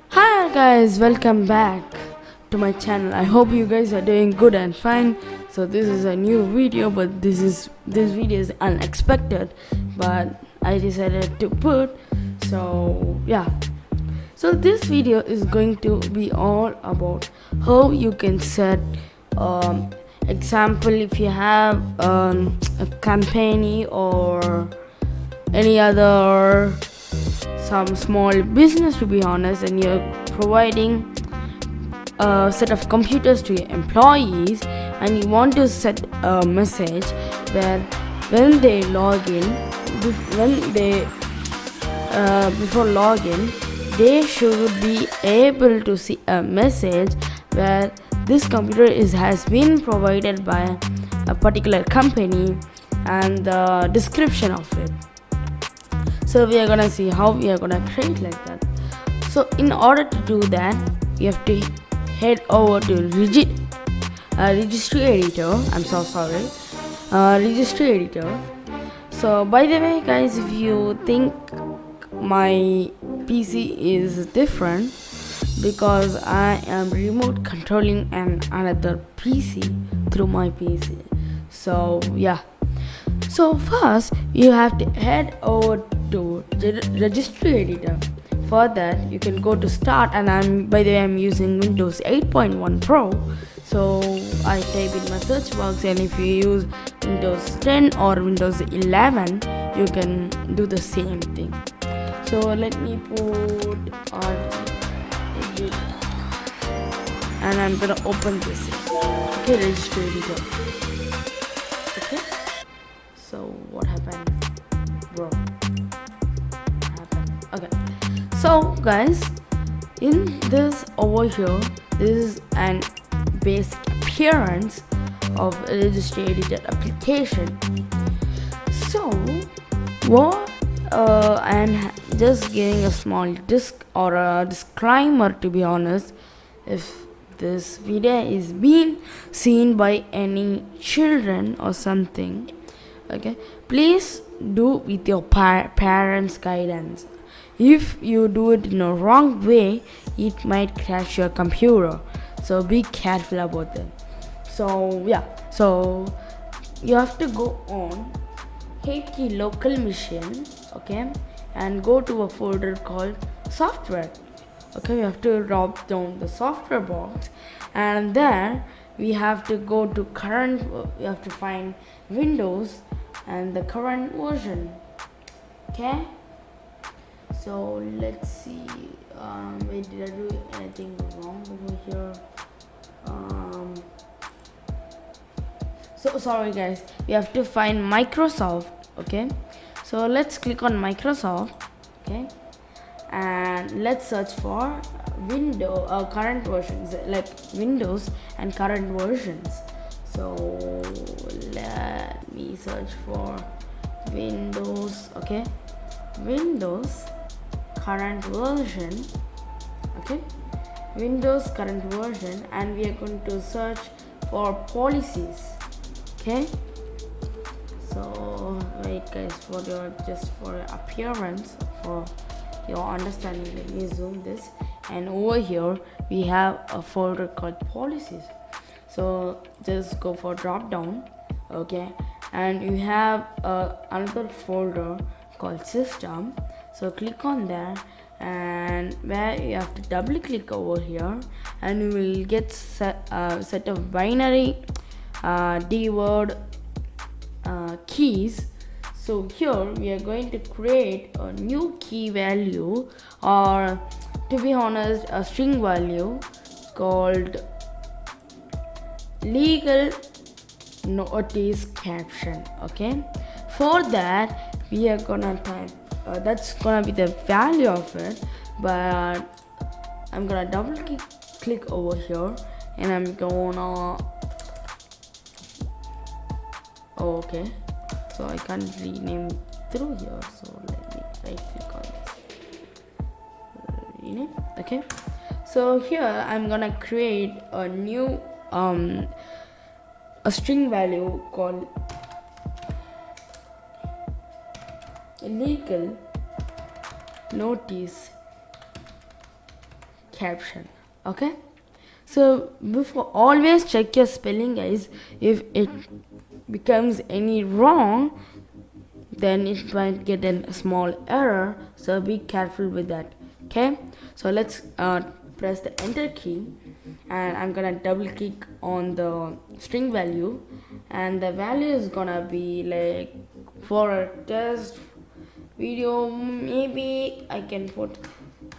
Hi guys, welcome back to my channel. I hope you guys are doing good and fine. So this is a new video, but this video is unexpected, but I decided to put. So yeah, so this video is going to be all about how you can set example if you have a company or any other some small business, to be honest, and you're providing a set of computers to your employees, and you want to set a message where when they log in, before login, they should be able to see a message where this computer has been provided by a particular company and the description of it. So we are gonna see how we are gonna create like that. So in order to do that, you have to head over to Registry Editor. Registry Editor. So by the way, guys, if you think my PC is different, because I am remote controlling another PC through my PC. So yeah. So first you have to head over to Registry Editor. For that, you can go to Start, and I'm using Windows 8.1 Pro. So I type in my search box, and if you use Windows 10 or Windows 11, you can do the same thing. So let me put RG, and I'm gonna open this. Okay, Registry Editor. Okay. So what happened, bro? Okay, so guys, in this over here, this is an basic appearance of a Registry Editor application. So what I'm just giving a small disclaimer, to be honest. If this video is being seen by any children or something, okay, please do with your parents' guidance. If you do it in a wrong way, it might crash your computer, so be careful about that. So yeah, so you have to go on key local machine, okay, and go to a folder called software. Okay, we have to drop down the software box, and there we have to go to current. We have to find Windows and the current version. Okay, so let's see. Wait, did I do anything wrong over here? So sorry guys, we have to find Microsoft. Okay, so let's click on Microsoft. Okay, and let's search for current versions, like Windows and current versions. So let me search for Windows. Okay, Windows current version. Okay, Windows current version, and we are going to search for policies. Okay, so wait guys, for your appearance, for your understanding, let me zoom this, and over here we have a folder called policies. So just go for drop down, okay, and you have another folder called system. So click on there, and where you have to double click over here, and you will get set of binary D-word keys. So here we are going to create a new key value, or to be honest, a string value called legal notice caption. Okay, for that we are gonna type that's gonna be the value of it. But I'm gonna double click over here, and I'm gonna okay, so I can't rename through here, so let me right click on this, rename. Okay, so here I'm gonna create a new a string value called legal notice caption. Okay, so before, always check your spelling, guys. If it becomes any wrong, then it might get a small error, so be careful with that. Okay, so let's press the enter key, and I'm gonna double click on the string value, and the value is gonna be like, for a test video, maybe I can put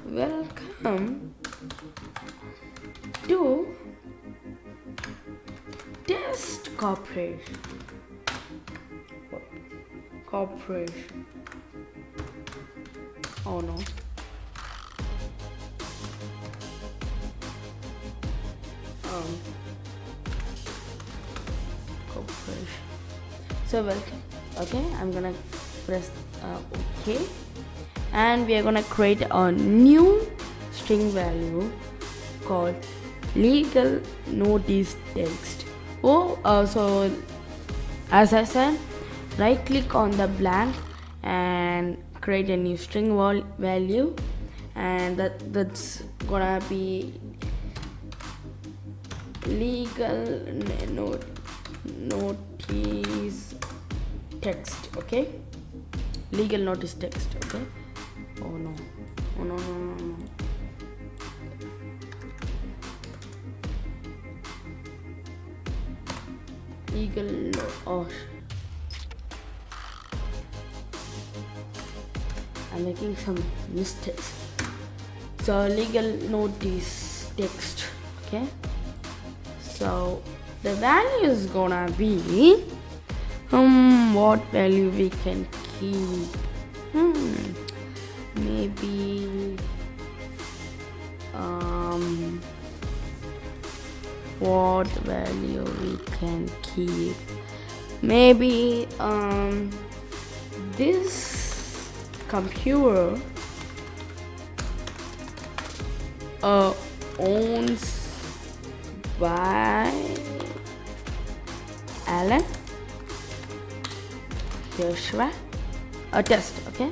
welcome to test corporation. Oh no. Corporation. So welcome. Okay, I'm gonna press OK, and we are gonna create a new string value called legal notice text. So as I said, right click on the blank and create a new string value, and that's gonna be legal notice text. Okay, legal notice text. Okay, oh no, I'm making some mistakes. So legal notice text. Okay, so the value is gonna be what value we can keep. Maybe what value we can keep? Maybe this computer owns by Alan Joshua, a test. Okay,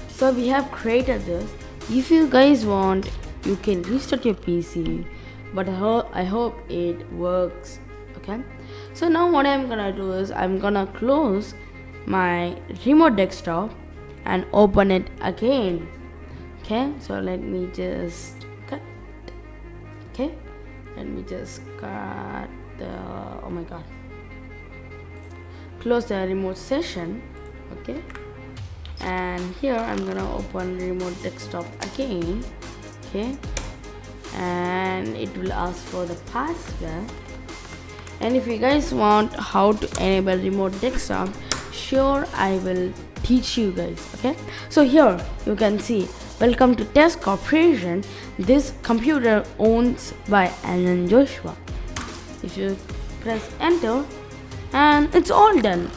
so we have created this. If you guys want, you can restart your PC, but I hope it works. Okay, so now what I'm gonna do is I'm gonna close my remote desktop and open it again. Okay, so let me just cut. Okay, let me just cut the, oh my god, close the remote session. Okay, and here I'm gonna open remote desktop again. Okay, and it will ask for the password. And if you guys want how to enable remote desktop, sure, I will teach you guys. Okay, so here you can see, welcome to Test Corporation. This computer owns by Alan Joshua. If you press enter, and it's all done.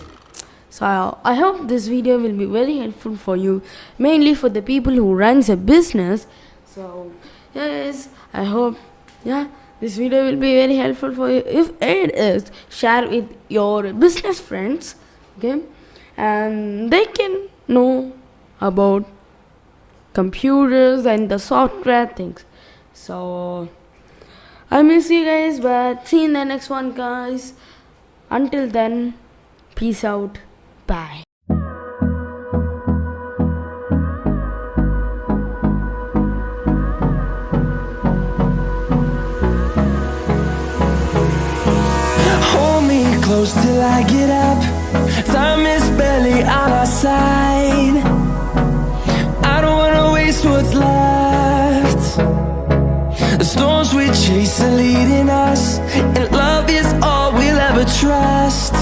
So I hope this video will be very helpful for you, mainly for the people who runs a business. So yes, I hope this video will be very helpful for you. If it is, share with your business friends. Okay, and they can know about computers and the software things. So I miss you guys, but see you in the next one, guys. Until then, peace out. Bye. Hold me close till I get up. Time is barely on our side. I don't wanna waste what's left. The storms we chase are leading us, and love is all we'll ever trust.